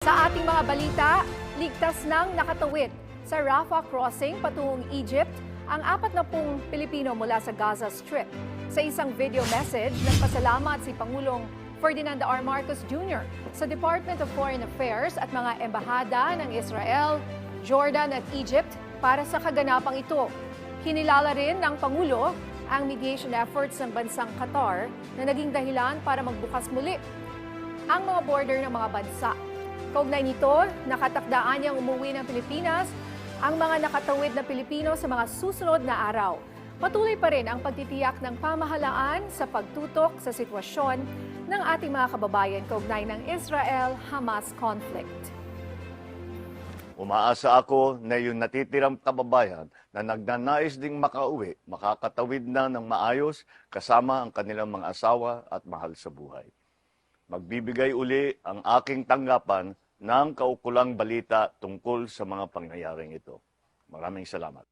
Sa ating mga balita, ligtas nang nakatawid sa Rafah crossing patungong Egypt ang 40 Pilipino mula sa Gaza Strip. Sa isang video message, nagpasalamat si Pangulong Ferdinand R. Marcos Jr. sa Department of Foreign Affairs at mga embahada ng Israel, Jordan at Egypt para sa kaganapang ito. Kinilala rin ng Pangulo ang mediation efforts ng bansang Qatar na naging dahilan para magbukas muli ang mga border ng mga bansa. Kaugnay nito, nakatakdaan niyang umuwi ng Pilipinas ang mga nakatawid na Pilipino sa mga susunod na araw. Patuloy pa rin ang pagtitiyak ng pamahalaan sa pagtutok sa sitwasyon ng ating mga kababayan kaugnay ng Israel-Hamas conflict. Umaasa ako na yung natitirang kababayan na nagnanais ding makauwi, makakatawid na ng maayos kasama ang kanilang mga asawa at mahal sa buhay. Magbibigay uli ang aking tanggapan ng kaukulang balita tungkol sa mga pangyayaring ito. Maraming salamat.